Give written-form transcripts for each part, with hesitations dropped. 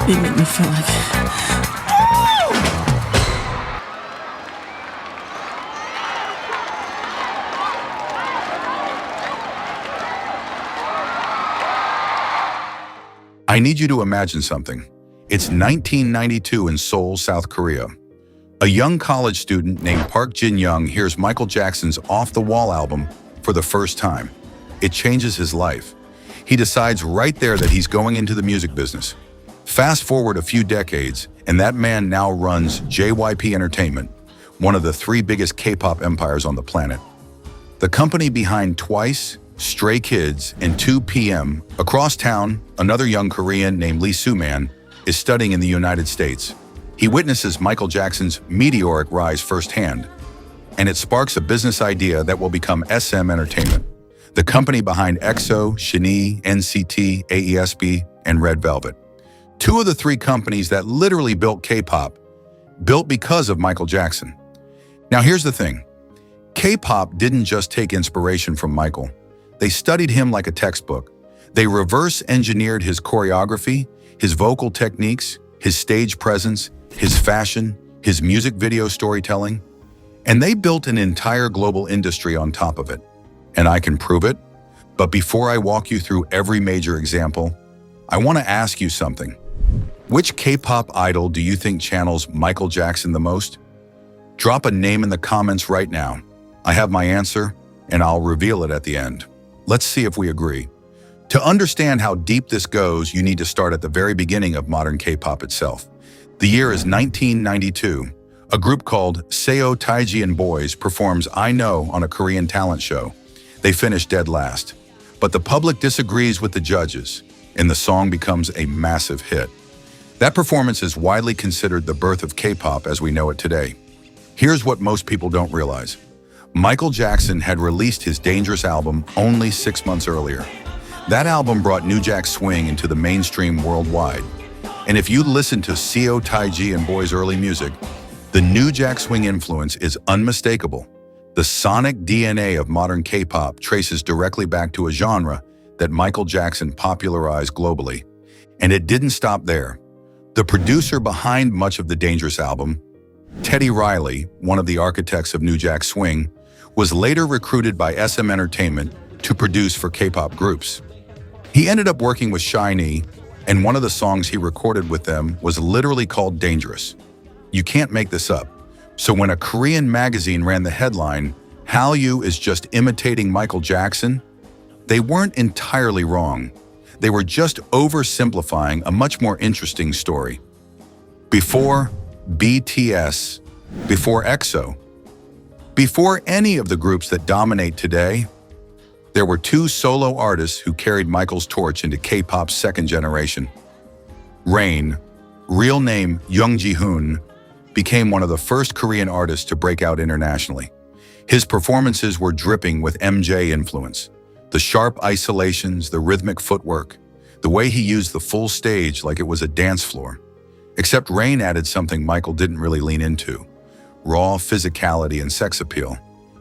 You make me feel like I need you to imagine something. It's 1992 in Seoul, South Korea. A young college student named Park Jin-young hears Michael Jackson's Off the Wall album for the first time. It changes his life. He decides right there that he's going into the music business. Fast forward a few decades, and that man now runs JYP Entertainment, one of the 3 biggest K-pop empires on the planet. The company behind Twice, Stray Kids, and 2PM. Across town, another young Korean named Lee Soo-man is studying in the United States. He witnesses Michael Jackson's meteoric rise firsthand, and it sparks a business idea that will become SM Entertainment, the company behind EXO, SHINee, NCT, AESB, and Red Velvet. 2 of the 3 companies that literally built K-pop, built because of Michael Jackson. Now here's the thing. K-pop didn't just take inspiration from Michael. They studied him like a textbook. They reverse-engineered his choreography, his vocal techniques, his stage presence, his fashion, his music video storytelling, and they built an entire global industry on top of it. And I can prove it. But before I walk you through every major example, I want to ask you something. Which K-pop idol do you think channels Michael Jackson the most? Drop a name in the comments right now. I have my answer, and I'll reveal it at the end. Let's see if we agree. To understand how deep this goes, you need to start at the very beginning of modern K-pop itself. The year is 1992. A group called Seo Taiji Boys performs I Know on a Korean talent show. They finish dead last. But the public disagrees with the judges, and the song becomes a massive hit. That performance is widely considered the birth of K-pop as we know it today. Here's what most people don't realize. Michael Jackson had released his Dangerous album only 6 months earlier. That album brought New Jack Swing into the mainstream worldwide. And if you listen to Seo Taiji Boys' early music, the New Jack Swing influence is unmistakable. The sonic DNA of modern K-pop traces directly back to a genre that Michael Jackson popularized globally. And it didn't stop there. The producer behind much of the Dangerous album, Teddy Riley, one of the architects of New Jack Swing, was later recruited by SM Entertainment to produce for K-pop groups. He ended up working with SHINee, and one of the songs he recorded with them was literally called Dangerous. You can't make this up. So when a Korean magazine ran the headline, "Hallyu is just imitating Michael Jackson," they weren't entirely wrong. They were just oversimplifying a much more interesting story. Before BTS, before EXO, before any of the groups that dominate today, there were 2 solo artists who carried Michael's torch into K-pop's second generation. Rain, real name Young Ji-hoon, became one of the first Korean artists to break out internationally. His performances were dripping with MJ influence. The sharp isolations, the rhythmic footwork, the way he used the full stage like it was a dance floor. Except Rain added something Michael didn't really lean into: raw physicality and sex appeal.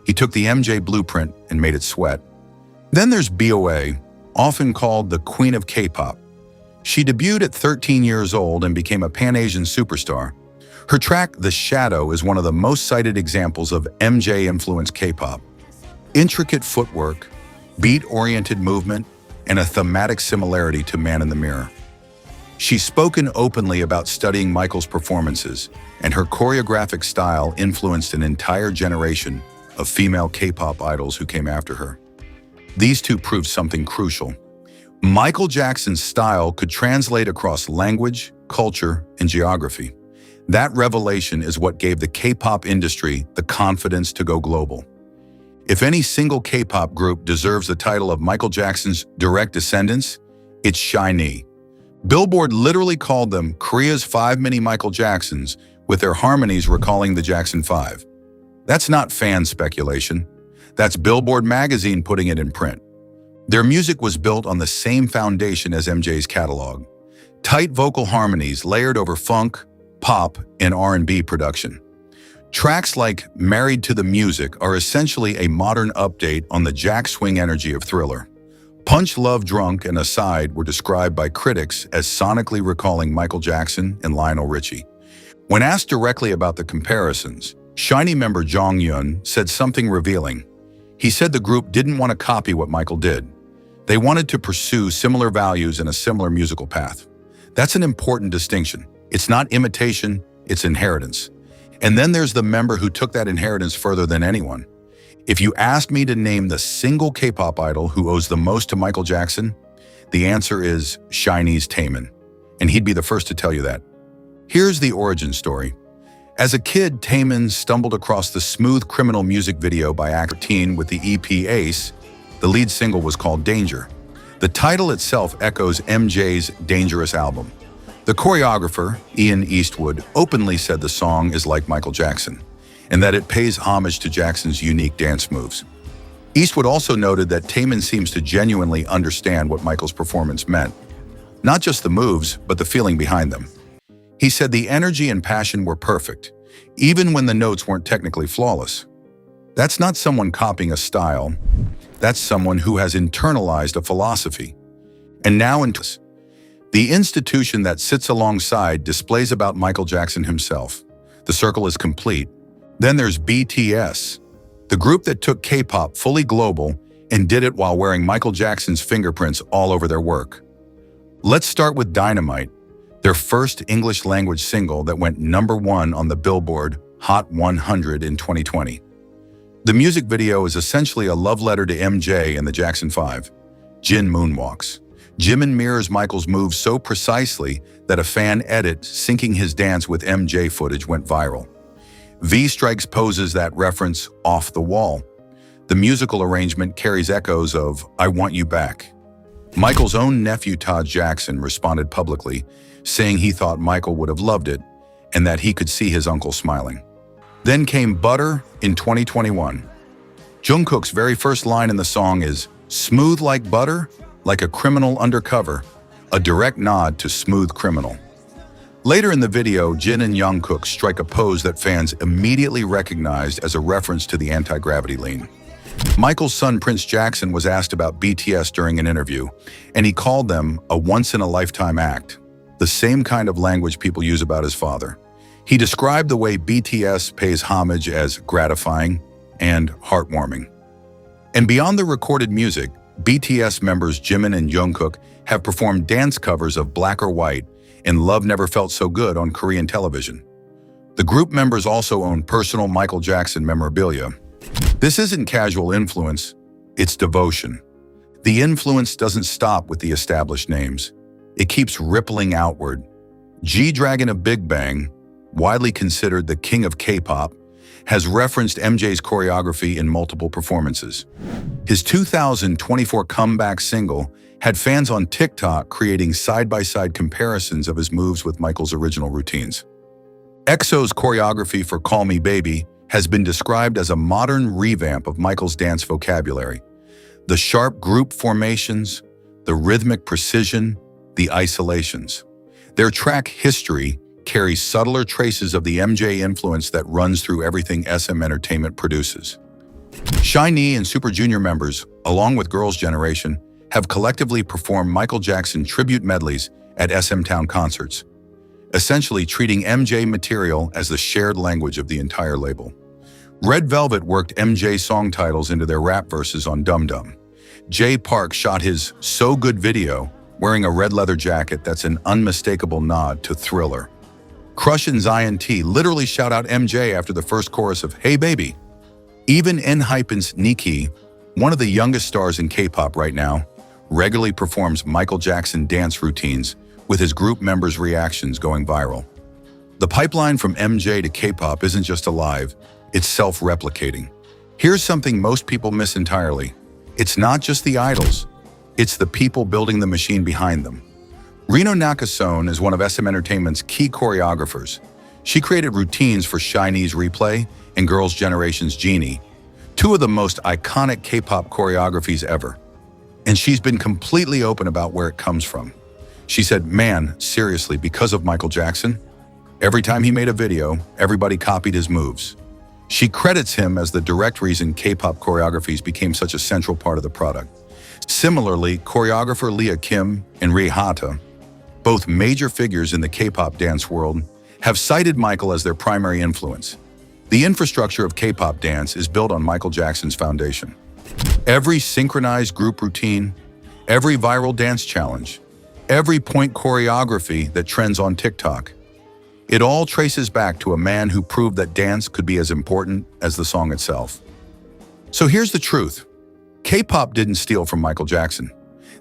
He took the MJ blueprint and made it sweat. Then there's BOA, often called the Queen of K-pop. She debuted at 13 years old and became a Pan-Asian superstar. Her track, The Shadow, is one of the most cited examples of MJ-influenced K-pop. Intricate footwork, beat-oriented movement, and a thematic similarity to Man in the Mirror. She's spoken openly about studying Michael's performances, and her choreographic style influenced an entire generation of female K-pop idols who came after her. These 2 proved something crucial. Michael Jackson's style could translate across language, culture, and geography. That revelation is what gave the K-pop industry the confidence to go global. If any single K-pop group deserves the title of Michael Jackson's direct descendants, it's SHINee. Billboard literally called them Korea's 5 mini Michael Jacksons, with their harmonies recalling the Jackson 5. That's not fan speculation. That's Billboard magazine putting it in print. Their music was built on the same foundation as MJ's catalog. Tight vocal harmonies layered over funk, pop, and R&B production. Tracks like Married to the Music are essentially a modern update on the Jack Swing energy of Thriller. Punch Love Drunk and Aside were described by critics as sonically recalling Michael Jackson and Lionel Richie. When asked directly about the comparisons, SHINee member Jin-young said something revealing. He said the group didn't want to copy what Michael did. They wanted to pursue similar values and a similar musical path. That's an important distinction. It's not imitation, it's inheritance. And then there's the member who took that inheritance further than anyone. If you asked me to name the single K-pop idol who owes the most to Michael Jackson, the answer is SHINee's Taemin, and he'd be the first to tell you that. Here's the origin story. As a kid, Taemin stumbled across the Smooth Criminal music video by actor Teen with the EP Ace. The lead single was called Danger. The title itself echoes MJ's Dangerous album. The choreographer, Ian Eastwood, openly said the song is like Michael Jackson, and that it pays homage to Jackson's unique dance moves. Eastwood also noted that Taemin seems to genuinely understand what Michael's performance meant. Not just the moves, but the feeling behind them. He said the energy and passion were perfect, even when the notes weren't technically flawless. That's not someone copying a style, that's someone who has internalized a philosophy. And now the institution that sits alongside displays about Michael Jackson himself. The circle is complete. Then there's BTS, the group that took K-pop fully global and did it while wearing Michael Jackson's fingerprints all over their work. Let's start with Dynamite, their first English-language single that went #1 on the Billboard Hot 100 in 2020. The music video is essentially a love letter to MJ and the Jackson 5. Jin moonwalks. Jimin mirrors Michael's moves so precisely that a fan edit syncing his dance with MJ footage went viral. V strikes poses that reference off the wall. The musical arrangement carries echoes of I Want You Back. Michael's own nephew Todd Jackson responded publicly, saying he thought Michael would have loved it and that he could see his uncle smiling. Then came Butter in 2021. Jungkook's very first line in the song is smooth like butter, like a criminal undercover, a direct nod to Smooth Criminal. Later in the video, Jin and Jungkook strike a pose that fans immediately recognized as a reference to the anti-gravity lean. Michael's son Prince Jackson was asked about BTS during an interview, and he called them a once-in-a-lifetime act, the same kind of language people use about his father. He described the way BTS pays homage as gratifying and heartwarming. And beyond the recorded music, BTS members Jimin and Jungkook have performed dance covers of Black or White and Love Never Felt So Good on Korean television. The group members also own personal Michael Jackson memorabilia. This isn't casual influence, it's devotion. The influence doesn't stop with the established names. It keeps rippling outward. G-Dragon of BIGBANG, widely considered the king of K-pop, has referenced MJ's choreography in multiple performances. His 2024 comeback single had fans on TikTok creating side-by-side comparisons of his moves with Michael's original routines. EXO's choreography for Call Me Baby has been described as a modern revamp of Michael's dance vocabulary. The sharp group formations, the rhythmic precision, the isolations. Their track History carries subtler traces of the MJ influence that runs through everything SM Entertainment produces. SHINee and Super Junior members, along with Girls' Generation, have collectively performed Michael Jackson tribute medleys at SM Town concerts, essentially treating MJ material as the shared language of the entire label. Red Velvet worked MJ song titles into their rap verses on Dum Dum. Jay Park shot his So Good video wearing a red leather jacket that's an unmistakable nod to Thriller. Crush and Zion T literally shout out MJ after the first chorus of Hey Baby. Even Enhypen's Nikki, one of the youngest stars in K-pop right now, regularly performs Michael Jackson dance routines with his group members' reactions going viral. The pipeline from MJ to K-pop isn't just alive, it's self-replicating. Here's something most people miss entirely. It's not just the idols, it's the people building the machine behind them. Rino Nakasone is one of SM Entertainment's key choreographers. She created routines for SHINee's Replay and Girls' Generation's Genie, two of the most iconic K-pop choreographies ever. And she's been completely open about where it comes from. She said, man, seriously, because of Michael Jackson, every time he made a video, everybody copied his moves. She credits him as the direct reason K-pop choreographies became such a central part of the product. Similarly, choreographer Leah Kim and Ri Hata, both major figures in the K-pop dance world, have cited Michael as their primary influence. The infrastructure of K-pop dance is built on Michael Jackson's foundation. Every synchronized group routine, every viral dance challenge, every point choreography that trends on TikTok, it all traces back to a man who proved that dance could be as important as the song itself. So here's the truth. K-pop didn't steal from Michael Jackson.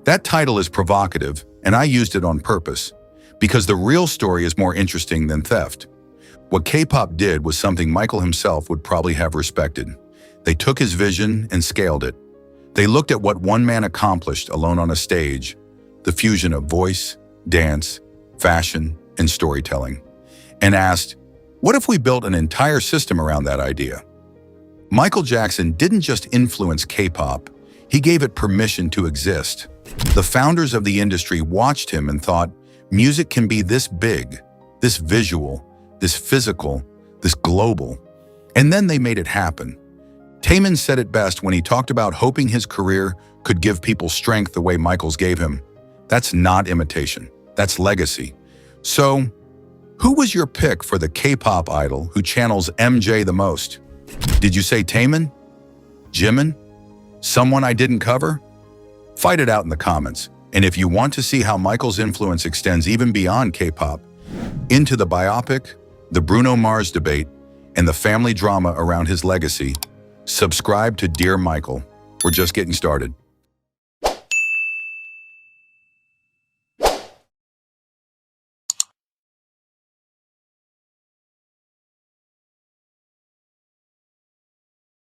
That title is provocative, and I used it on purpose, because the real story is more interesting than theft. What K-pop did was something Michael himself would probably have respected. They took his vision and scaled it. They looked at what one man accomplished alone on a stage, the fusion of voice, dance, fashion, and storytelling, and asked, what if we built an entire system around that idea? Michael Jackson didn't just influence K-pop, he gave it permission to exist. The founders of the industry watched him and thought, music can be this big, this visual, this physical, this global. And then they made it happen. Taemin said it best when he talked about hoping his career could give people strength the way Michael's gave him. That's not imitation, that's legacy. So, who was your pick for the K-pop idol who channels MJ the most? Did you say Taemin? Jimin? Someone I didn't cover? Fight it out in the comments. And if you want to see how Michael's influence extends even beyond K-pop, into the biopic, the Bruno Mars debate, and the family drama around his legacy, subscribe to Dear Michael. We're just getting started.